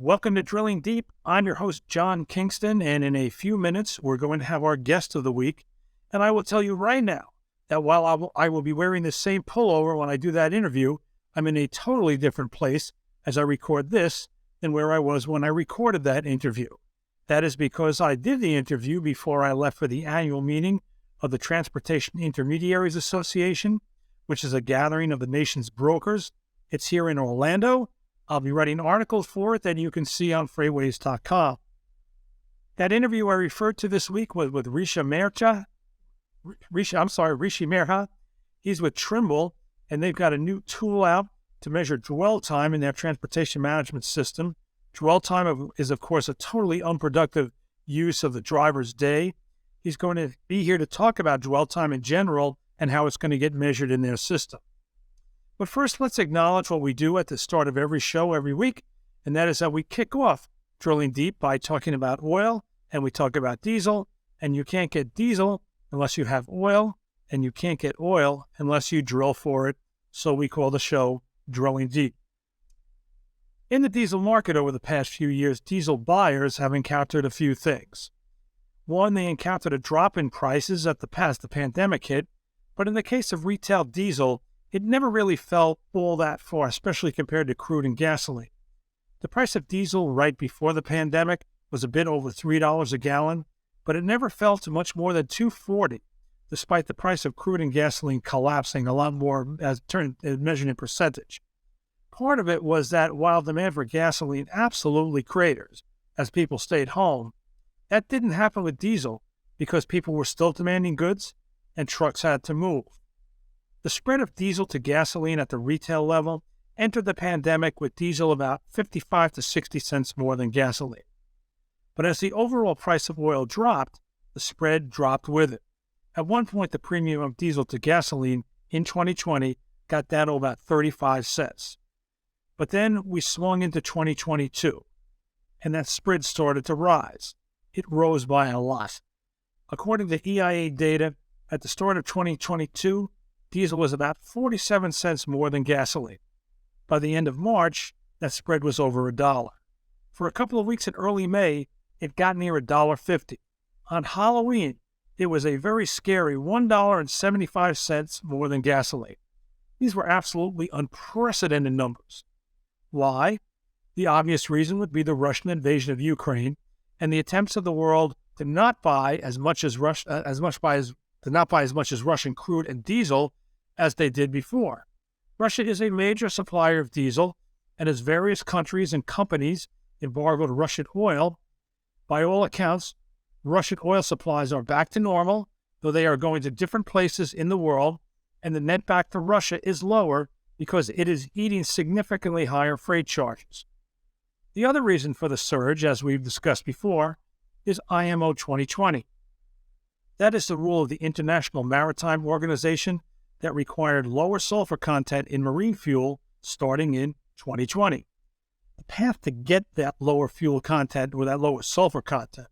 Welcome to Drilling Deep. I'm your host, John Kingston, and in a few minutes, we're going to have our guest of the week. And I will tell you right now that while I will be wearing the same pullover when I do that interview, I'm in a totally different place as I record this than where I was when I recorded that interview. That is because I did the interview before I left for the annual meeting of the Transportation Intermediaries Association, which is a gathering of the nation's brokers. It's here in Orlando. I'll be writing articles for it that you can see on FreightWaves.com. That interview I referred to this week was with Rishi Mehra. He's with Trimble, and they've got a new tool out to measure dwell time in their transportation management system. Dwell time is, of course, a totally unproductive use of the driver's day. He's going to be here to talk about dwell time in general and how it's going to get measured in their system. But first, let's acknowledge what we do at the start of every show every week, and that is that we kick off Drilling Deep by talking about oil, and we talk about diesel, and you can't get diesel unless you have oil, and you can't get oil unless you drill for it, so we call the show Drilling Deep. In the diesel market over the past few years, diesel buyers have encountered a few things. One, they encountered a drop in prices at the pandemic hit, but in the case of retail diesel, it never really fell all that far, especially compared to crude and gasoline. The price of diesel right before the pandemic was a bit over $3 a gallon, but it never fell to much more than $2.40, despite the price of crude and gasoline collapsing a lot more as measured in percentage. Part of it was that while demand for gasoline absolutely craters as people stayed home, that didn't happen with diesel because people were still demanding goods and trucks had to move. The spread of diesel to gasoline at the retail level entered the pandemic with diesel about 55 to 60 cents more than gasoline. But as the overall price of oil dropped, the spread dropped with it. At one point, the premium of diesel to gasoline in 2020 got down to about 35 cents. But then we swung into 2022, and that spread started to rise. It rose by a lot. According to EIA data, at the start of 2022, diesel was about 47 cents more than gasoline. By the end of March, that spread was over $1. For a couple of weeks in early May, it got near $1.50. On Halloween, it was a very scary $1.75 more than gasoline. These were absolutely unprecedented numbers. Why? The obvious reason would be the Russian invasion of Ukraine and the attempts of the world to not buy as much as Russian crude and diesel as they did before. Russia is a major supplier of diesel, and as various countries and companies embargoed Russian oil, by all accounts, Russian oil supplies are back to normal, though they are going to different places in the world, and the net back to Russia is lower because it is eating significantly higher freight charges. The other reason for the surge, as we've discussed before, is IMO 2020. That is the rule of the International Maritime Organization that required lower sulfur content in marine fuel starting in 2020. The path to get that lower fuel content or that lower sulfur content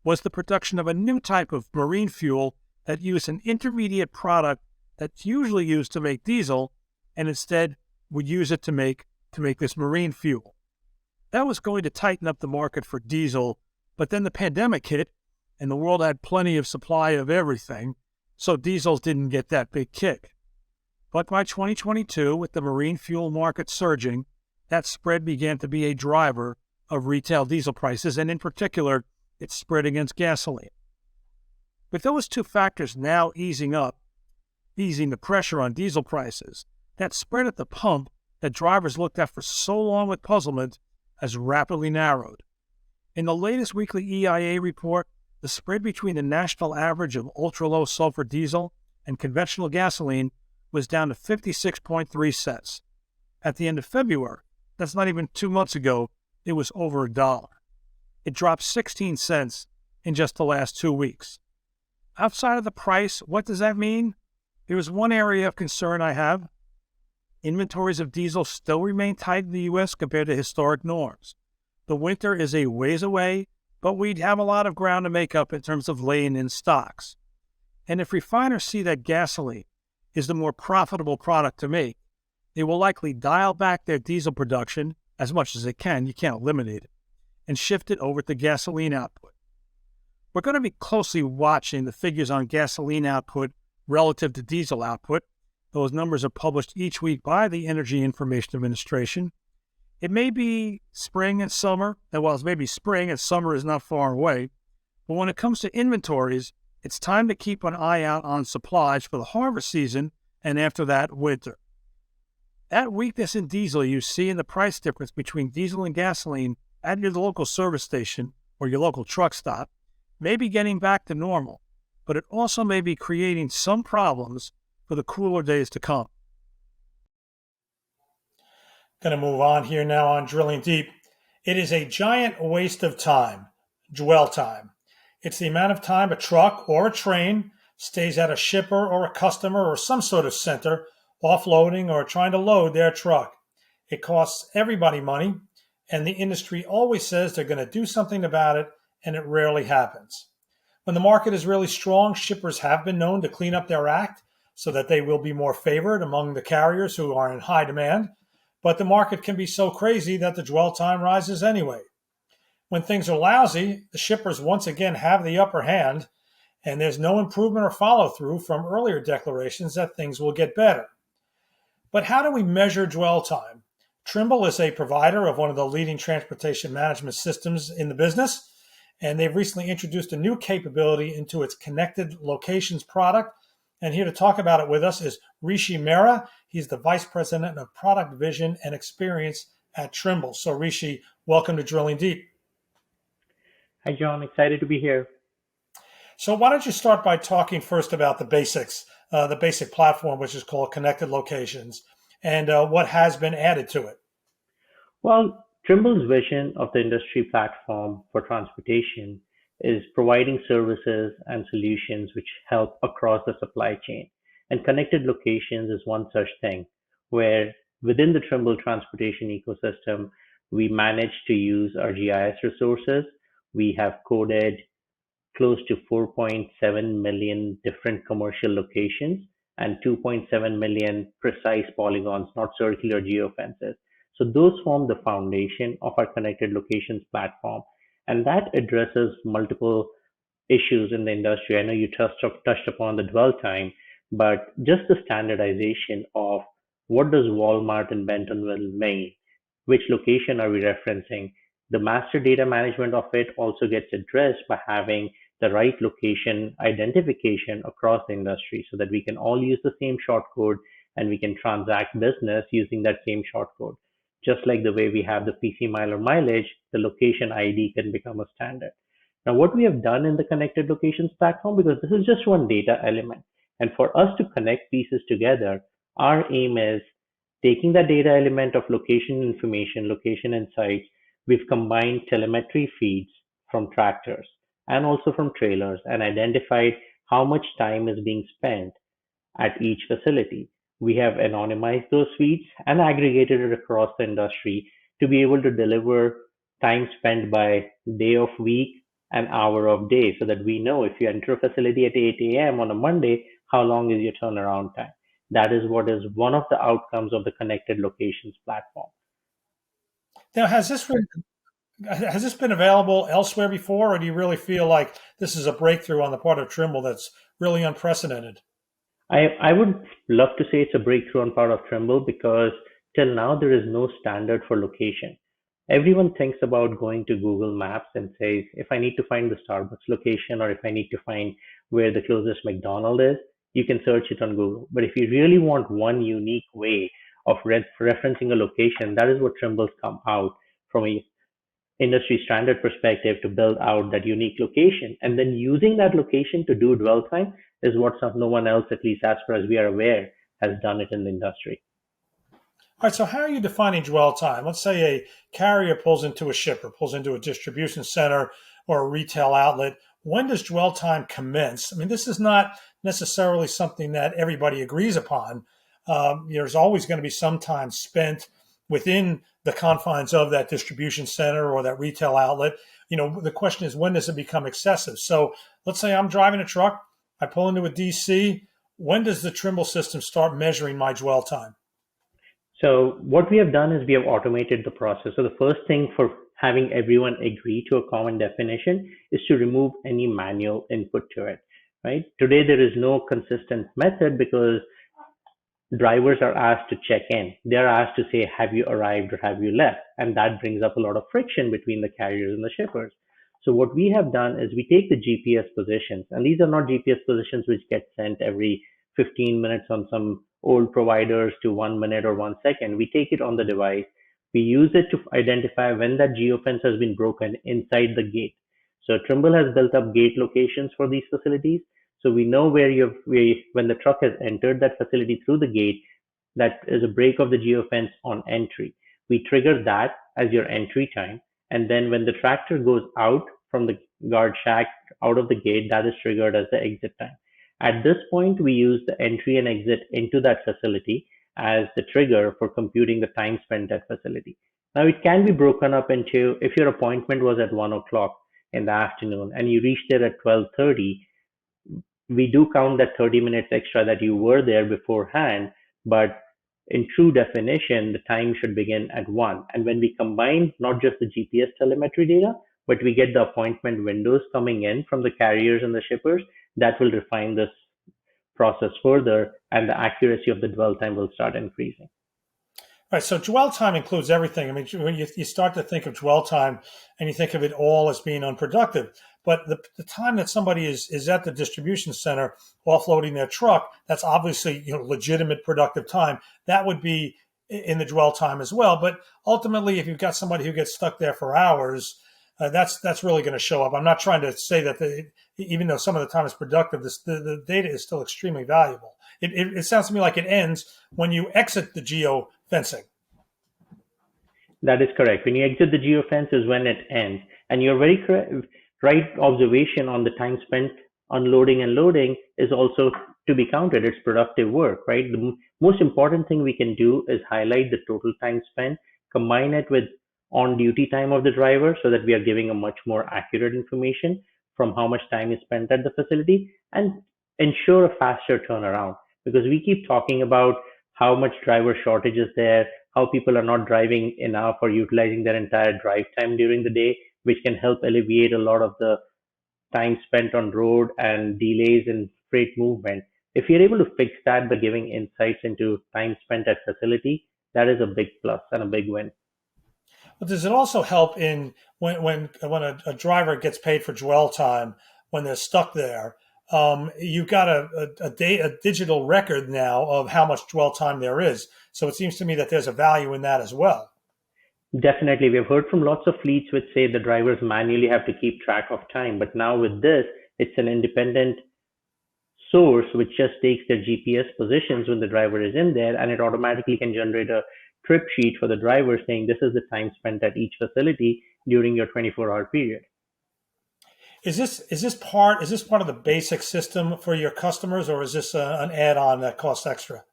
was the production of a new type of marine fuel that used an intermediate product that's usually used to make diesel and instead would use it to make this marine fuel. That was going to tighten up the market for diesel, but then the pandemic hit and the world had plenty of supply of everything, so diesel didn't get that big kick. But by 2022, with the marine fuel market surging, that spread began to be a driver of retail diesel prices, and in particular, its spread against gasoline. With those two factors now easing the pressure on diesel prices, that spread at the pump that drivers looked at for so long with puzzlement has rapidly narrowed. In the latest weekly EIA report, the spread between the national average of ultra-low sulfur diesel and conventional gasoline was down to 56.3 cents. At the end of February, that's not even 2 months ago, it was over $1. It dropped 16 cents in just the last 2 weeks. Outside of the price, what does that mean? There is one area of concern I have. Inventories of diesel still remain tight in the U.S. compared to historic norms. The winter is a ways away, but we'd have a lot of ground to make up in terms of laying in stocks. And if refiners see that gasoline is the more profitable product to make, they will likely dial back their diesel production as much as they can. You can't eliminate it. and shift it over to gasoline output. We're going to be closely watching the figures on gasoline output relative to diesel output. Those numbers are published each week by the Energy Information Administration. It may be spring and summer, and while it may be spring and summer is not far away, but when it comes to inventories, it's time to keep an eye out on supplies for the harvest season and after that, winter. That weakness in diesel you see in the price difference between diesel and gasoline at your local service station or your local truck stop may be getting back to normal, but it also may be creating some problems for the cooler days to come. Going to move on here now on Drilling Deep. It is a giant waste of time, dwell time. It's the amount of time a truck or a train stays at a shipper or a customer or some sort of center, offloading or trying to load their truck. It costs everybody money, and the industry always says they're going to do something about it, and it rarely happens. When the market is really strong, shippers have been known to clean up their act so that they will be more favored among the carriers who are in high demand, but the market can be so crazy that the dwell time rises anyway. When things are lousy, the shippers once again have the upper hand, and there's no improvement or follow-through from earlier declarations that things will get better. But how do we measure dwell time? Trimble is a provider of one of the leading transportation management systems in the business, and they've recently introduced a new capability into its connected locations product. And here to talk about it with us is Rishi Mehra. He's the Vice President of Product Vision and Experience at Trimble. So Rishi, welcome to Drilling Deep. Hi, John. Excited to be here. So why don't you start by talking first about the basics, the basic platform, which is called Connected Locations, and what has been added to it? Well, Trimble's vision of the industry platform for transportation is providing services and solutions which help across the supply chain. And connected locations is one such thing, where within the Trimble transportation ecosystem, we manage to use our GIS resources. We have coded close to 4.7 million different commercial locations and 2.7 million precise polygons, not circular geofences. So those form the foundation of our connected locations platform, and that addresses multiple issues in the industry. I know you touched upon the dwell time, but just the standardization of what does Walmart in Bentonville, Maine, which location are we referencing? The master data management of it also gets addressed by having the right location identification across the industry so that we can all use the same shortcode and we can transact business using that same shortcode. Just like the way we have the PC miler mileage, the location ID can become a standard. Now, what we have done in the connected locations platform, because this is just one data element, and for us to connect pieces together, our aim is taking that data element of location information, location insights, we've combined telemetry feeds from tractors and also from trailers and identified how much time is being spent at each facility. We have anonymized those feeds and aggregated it across the industry to be able to deliver time spent by day of week and hour of day so that we know if you enter a facility at 8 a.m. on a Monday, how long is your turnaround time? That is what is one of the outcomes of the connected locations platform. Now, has this been available elsewhere before, or do you really feel like this is a breakthrough on the part of Trimble that's really unprecedented? I would love to say it's a breakthrough on part of Trimble because till now there is no standard for location. Everyone thinks about going to Google Maps and says, if I need to find the Starbucks location or if I need to find where the closest McDonald's is, you can search it on Google. But if you really want one unique way of referencing a location, that is what Trimble's come out from a industry standard perspective to build out that unique location. And then using that location to do dwell time is what no one else, at least as far as we are aware, has done it in the industry. All right, so how are you defining dwell time? Let's say a carrier pulls into a shipper, pulls into a distribution center or a retail outlet. When does dwell time commence? I mean, this is not necessarily something that everybody agrees upon. There's always going to be some time spent within the confines of that distribution center or that retail outlet. The question is, when does it become excessive? So let's say I'm driving a truck, I pull into a DC. When does the Trimble system start measuring my dwell time? So what we have done is we have automated the process. So the first thing for having everyone agree to a common definition is to remove any manual input to it, right? Today, there is no consistent method because drivers are asked to check in. They're asked to say, have you arrived or have you left? And that brings up a lot of friction between the carriers and the shippers. So what we have done is we take the GPS positions, and these are not GPS positions which get sent every 15 minutes on some old providers to 1 minute or 1 second. We take it on the device. We use it to identify when that geofence has been broken inside the gate. So Trimble has built up gate locations for these facilities. So we know when the truck has entered that facility through the gate, that is a break of the geofence on entry. We trigger that as your entry time. And then when the tractor goes out from the guard shack out of the gate, that is triggered as the exit time. At this point, we use the entry and exit into that facility as the trigger for computing the time spent at facility. Now it can be broken up into, if your appointment was at 1 o'clock in the afternoon and you reached there at 12:30, we do count that 30 minutes extra that you were there beforehand, but in true definition, the time should begin at 1. And when we combine not just the GPS telemetry data, but we get the appointment windows coming in from the carriers and the shippers, that will refine this process further, and the accuracy of the dwell time will start increasing. Right. So dwell time includes everything. I mean, when you start to think of dwell time and you think of it all as being unproductive, but the time that somebody is at the distribution center offloading their truck, that's obviously, legitimate productive time. That would be in the dwell time as well. But ultimately, if you've got somebody who gets stuck there for hours, that's really going to show up. I'm not trying to say that even though some of the time is productive, the data is still extremely valuable. It sounds to me like it ends when you exit the geo fencing. That is correct. When you exit the geofence is when it ends. And you're very right observation on the time spent unloading and loading is also to be counted. It's productive work, right? The most important thing we can do is highlight the total time spent, combine it with on duty time of the driver so that we are giving a much more accurate information from how much time is spent at the facility, and ensure a faster turnaround, because we keep talking about how much driver shortage is there, how people are not driving enough or utilizing their entire drive time during the day, which can help alleviate a lot of the time spent on road and delays in freight movement. If you're able to fix that by giving insights into time spent at facility, that is a big plus and a big win. But does it also help in when a driver gets paid for dwell time when they're stuck there? You've got a digital record now of how much dwell time there is. So it seems to me that there's a value in that as well. Definitely. We've heard from lots of fleets which say the drivers manually have to keep track of time. But now with this, it's an independent source which just takes their GPS positions when the driver is in there, and it automatically can generate a trip sheet for the driver saying this is the time spent at each facility during your 24-hour period. Is this part of the basic system for your customers, or is this an add-on that costs extra?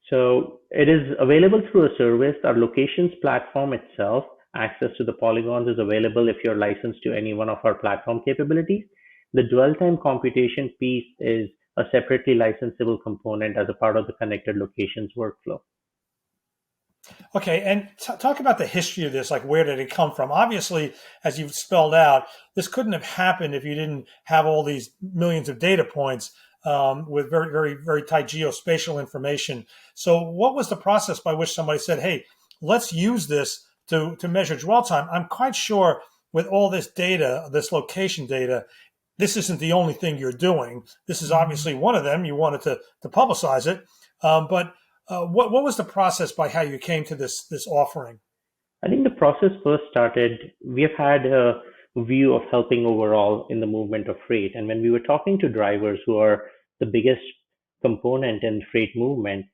So it is available through a service. Our locations platform itself, access to the polygons is available if you're licensed to any one of our platform capabilities. The dwell time computation piece is a separately licensable component as a part of the connected locations workflow. Okay, and talk about the history of this. Like, where did it come from? Obviously, as you've spelled out, this couldn't have happened if you didn't have all these millions of data points with very, very, very tight geospatial information. So what was the process by which somebody said, hey, let's use this to measure dwell time? I'm quite sure with all this data, this location data, this isn't the only thing you're doing. This is obviously one of them. You wanted to publicize it. But what was the process by how you came to this offering? I think the process first started, we have had a view of helping overall in the movement of freight. And when we were talking to drivers who are the biggest component in freight movement,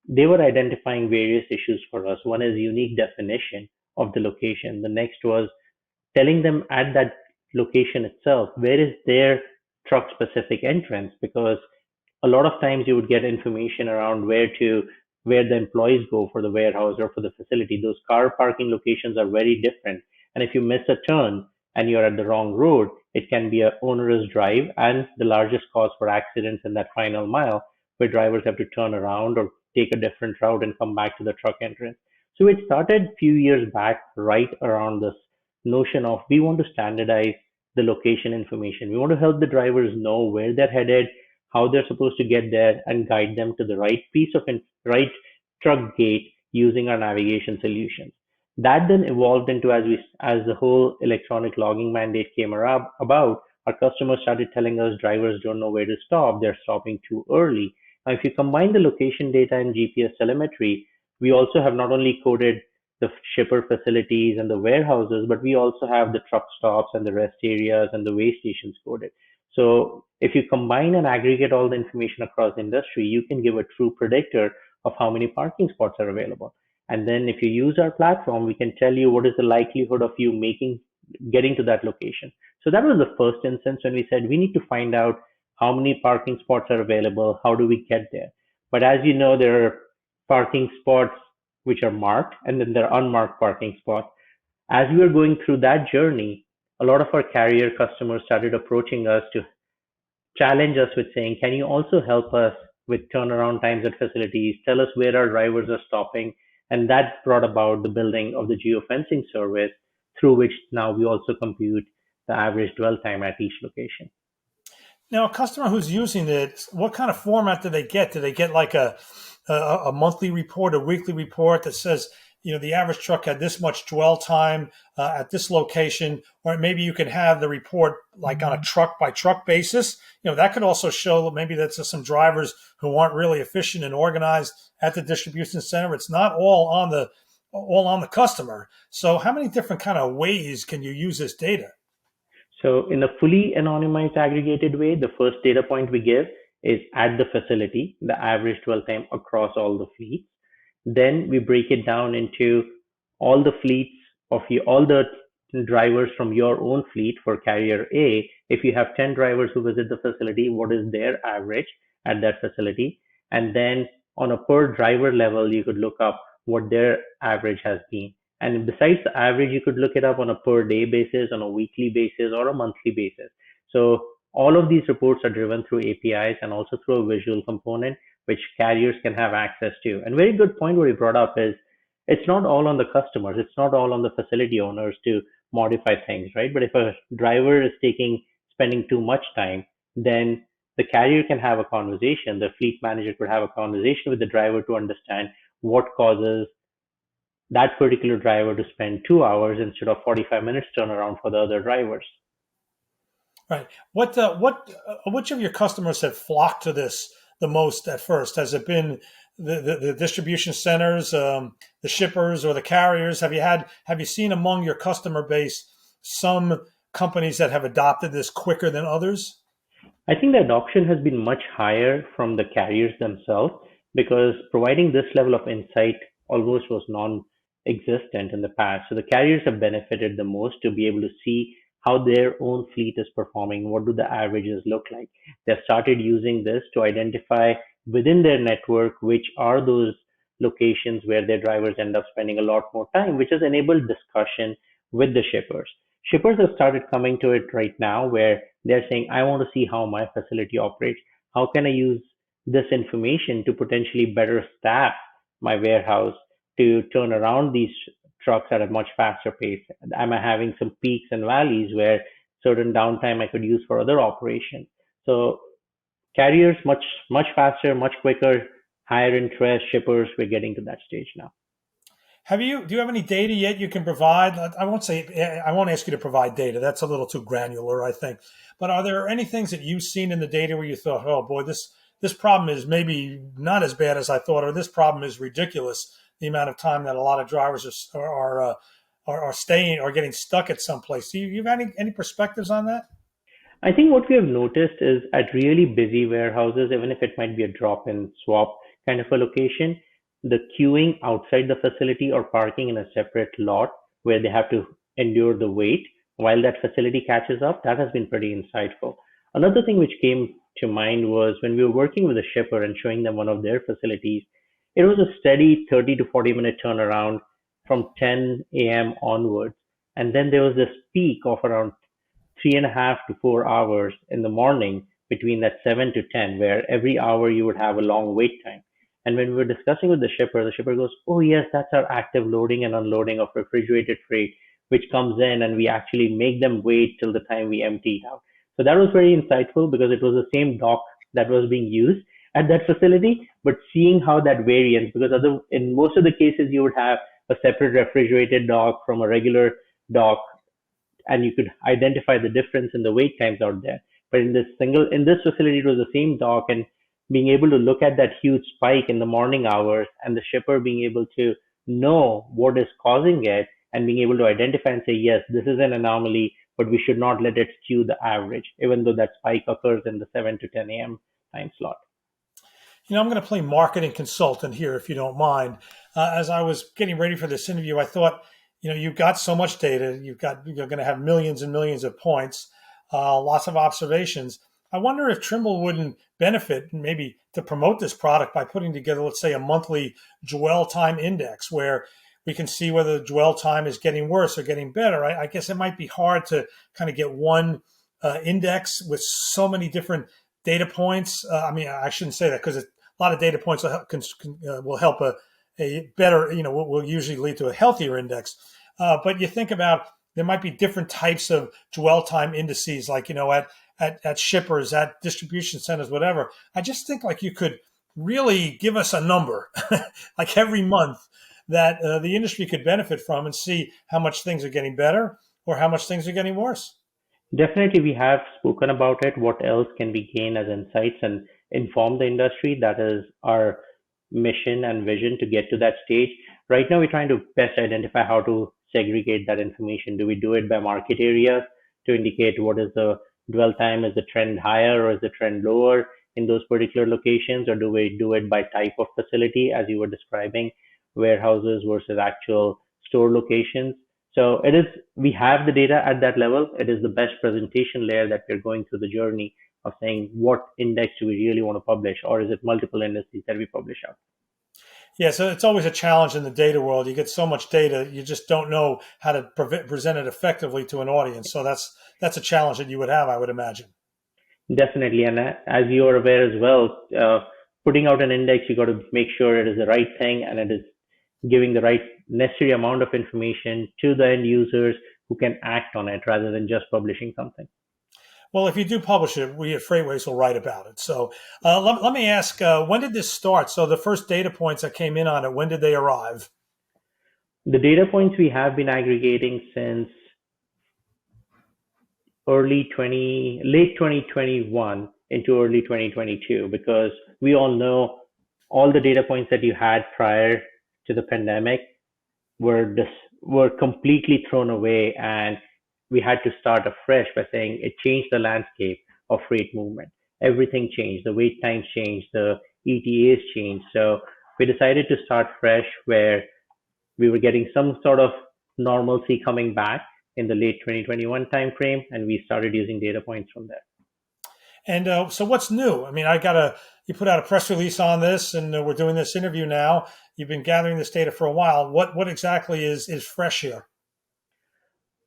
they were identifying various issues for us. One is unique definition of the location. The next was telling them at that location itself, where is their truck specific entrance? Because a lot of times you would get information around where the employees go for the warehouse or for the facility. Those car parking locations are very different. And if you miss a turn and you're at the wrong road, it can be an onerous drive and the largest cause for accidents in that final mile, where drivers have to turn around or take a different route and come back to the truck entrance. So it started a few years back, right around this notion of we want to standardize the location information. We want to help the drivers know where they're headed, how they're supposed to get there, and guide them to the right piece of right truck gate using our navigation solutions. That then evolved into as the whole electronic logging mandate came about, our customers started telling us drivers don't know where to stop, they're stopping too early. Now, if you combine the location data and GPS telemetry, we also have not only coded the shipper facilities and the warehouses, but we also have the truck stops and the rest areas and the way stations coded. So if you combine and aggregate all the information across the industry, you can give a true predictor of how many parking spots are available. And then if you use our platform, we can tell you what is the likelihood of you getting to that location. So that was the first instance when we said we need to find out how many parking spots are available, how do we get there. But as you know, there are parking spots which are marked, and then there are unmarked parking spots. As we were going through that journey, a lot of our carrier customers started approaching us to challenge us with saying, can you also help us with turnaround times at facilities? Tell us where our drivers are stopping. And that brought about the building of the geofencing service, through which now we also compute the average dwell time at each location. Now, a customer who's using it, what kind of format do they get? Do they get like a monthly report, a weekly report that says, the average truck had this much dwell time at this location, or maybe you can have the report like on a truck by truck basis. That could also show that maybe that's some drivers who aren't really efficient and organized at the distribution center. It's not all on the customer. So how many different kind of ways can you use this data? So in a fully anonymized aggregated way, the first data point we give is at the facility, the average dwell time across all the fleets. Then we break it down into all the fleets all the drivers from your own fleet for carrier A. If you have 10 drivers who visit the facility, what is their average at that facility? And then on a per driver level, you could look up what their average has been. And besides the average, you could look it up on a per day basis, on a weekly basis, or a monthly basis. So all of these reports are driven through APIs and also through a visual component, which carriers can have access to. And very good point what you brought up is it's not all on the customers. It's not all on the facility owners to modify things, right? But if a driver is spending too much time, then the carrier can have a conversation. The fleet manager could have a conversation with the driver to understand what causes that particular driver to spend 2 hours instead of 45 minutes turnaround for the other drivers. Right. Which of your customers have flocked to this the most at first? Has it been the distribution centers, the shippers, or the carriers? Have you seen among your customer base some companies that have adopted this quicker than others? I think the adoption has been much higher from the carriers themselves, because providing this level of insight almost was non-existent in the past. So the carriers have benefited the most to be able to see how their own fleet is performing, what do the averages look like. They've started using this to identify within their network which are those locations where their drivers end up spending a lot more time, which has enabled discussion with the shippers. Shippers have started coming to it right now where they're saying, I want to see how my facility operates. How can I use this information to potentially better staff my warehouse to turn around these trucks at a much faster pace? Am I having some peaks and valleys where certain downtime I could use for other operations? So carriers much faster, much quicker, higher interest. Shippers, we're getting to that stage now. Do you have any data yet you can provide? I won't ask you to provide data. That's a little too granular, I think. But are there any things that you've seen in the data where you thought, oh boy, this problem is maybe not as bad as I thought, or this problem is ridiculous? The amount of time that a lot of drivers are staying or getting stuck at some place. Do you have any perspectives on that? I think what we have noticed is at really busy warehouses, even if it might be a drop in swap kind of a location, the queuing outside the facility or parking in a separate lot where they have to endure the wait while that facility catches up, that has been pretty insightful. Another thing which came to mind was when we were working with a shipper and showing them one of their facilities, it was a steady 30 to 40-minute turnaround from 10 a.m. onwards. And then there was this peak of around 3.5 to 4 hours in the morning between that 7 to 10, where every hour you would have a long wait time. And when we were discussing with the shipper goes, oh yes, that's our active loading and unloading of refrigerated freight. which comes in and we actually make them wait till the time we empty it out. So that was very insightful because it was the same dock that was being used at that facility, but seeing how that variance, because in most of the cases you would have a separate refrigerated dock from a regular dock, and you could identify the difference in the wait times out there. But in this facility, it was the same dock, and being able to look at that huge spike in the morning hours and the shipper being able to know what is causing it and being able to identify and say, yes, this is an anomaly, but we should not let it skew the average, even though that spike occurs in the 7 to 10 a.m. time slot. I'm going to play marketing consultant here, if you don't mind. As I was getting ready for this interview, I thought, you've got so much data. You're going to have millions and millions of points, lots of observations. I wonder if Trimble wouldn't benefit maybe to promote this product by putting together, let's say, a monthly dwell time index where we can see whether the dwell time is getting worse or getting better. I guess it might be hard to kind of get one index with so many different data points. I shouldn't say that because a lot of data points will help a better, will usually lead to a healthier index. But you think about there might be different types of dwell time indices, like, at shippers, at distribution centers, whatever. I just think like you could really give us a number, like every month, that the industry could benefit from and see how much things are getting better or how much things are getting worse. Definitely, we have spoken about it. What else can we gain as insights and inform the industry? That is our mission and vision to get to that stage. Right now, we're trying to best identify how to segregate that information. Do we do it by market areas to indicate what is the dwell time? Is the trend higher or is the trend lower in those particular locations? Or do we do it by type of facility, as you were describing, warehouses versus actual store locations? So we have the data at that level. It is the best presentation layer that we're going through the journey of saying what index do we really want to publish, or is it multiple indices that we publish out? Yeah, so it's always a challenge in the data world. You get so much data, you just don't know how to present it effectively to an audience. So that's a challenge that you would have, I would imagine. Definitely, and as you are aware as well, putting out an index, you got to make sure it is the right thing and it is giving the right necessary amount of information to the end users who can act on it rather than just publishing something. Well, if you do publish it, we at FreightWaves will write about it. So let me ask, when did this start? So the first data points that came in on it, when did they arrive? The data points we have been aggregating since late 2021 into early 2022, because we all know all the data points that you had prior to the pandemic were completely thrown away, and we had to start afresh by saying it changed the landscape of freight movement. Everything changed. The wait times changed. The ETAs changed. So we decided to start fresh, where we were getting some sort of normalcy coming back in the late 2021 timeframe, and we started using data points from there. And so what's new? I mean, you put out a press release on this, and we're doing this interview now. You've been gathering this data for a while. What exactly is fresh here?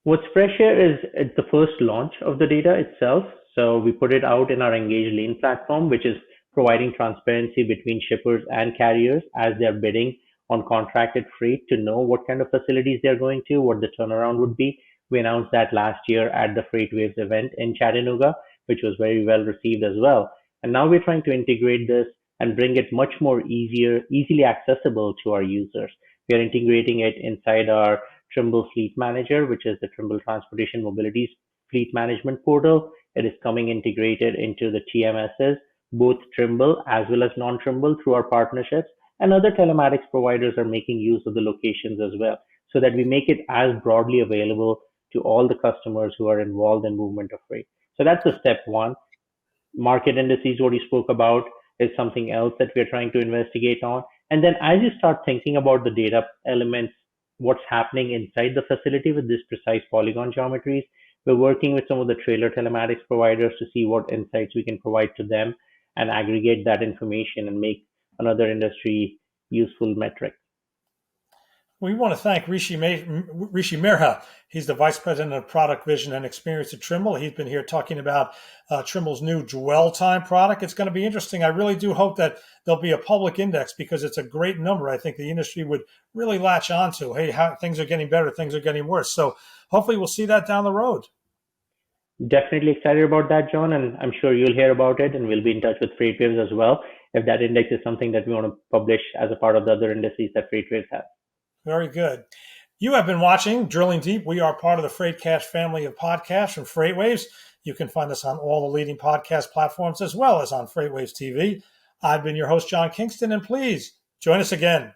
What's fresh here is it's the first launch of the data itself. So we put it out in our Engage Lane platform, which is providing transparency between shippers and carriers as they're bidding on contracted freight to know what kind of facilities they're going to, what the turnaround would be. We announced that last year at the FreightWaves event in Chattanooga, which was very well received as well. And now we're trying to integrate this and bring it much more easily accessible to our users. We are integrating it inside our Trimble Fleet Manager, which is the Trimble Transportation Mobility's fleet management portal. It is coming integrated into the TMSs, both Trimble as well as non-Trimble through our partnerships, and other telematics providers are making use of the locations as well, so that we make it as broadly available to all the customers who are involved in movement of freight. So that's the step one. Market indices, what you spoke about, is something else that we're trying to investigate on. And then as you start thinking about the data elements, what's happening inside the facility with these precise polygon geometries, we're working with some of the trailer telematics providers to see what insights we can provide to them and aggregate that information and make another industry useful metric. We want to thank Rishi Mehra. He's the Vice President of Product Vision and Experience at Trimble. He's been here talking about Trimble's new dwell time product. It's going to be interesting. I really do hope that there'll be a public index because it's a great number. I think the industry would really latch onto, hey, how things are getting better, things are getting worse. So hopefully we'll see that down the road. Definitely excited about that, John, and I'm sure you'll hear about it, and we'll be in touch with FreightWaves as well if that index is something that we want to publish as a part of the other indices that FreightWaves has. Very good. You have been watching Drilling Deep. We are part of the FreightCast family of podcasts from FreightWaves. You can find us on all the leading podcast platforms as well as on FreightWaves TV. I've been your host, John Kingston, and please join us again.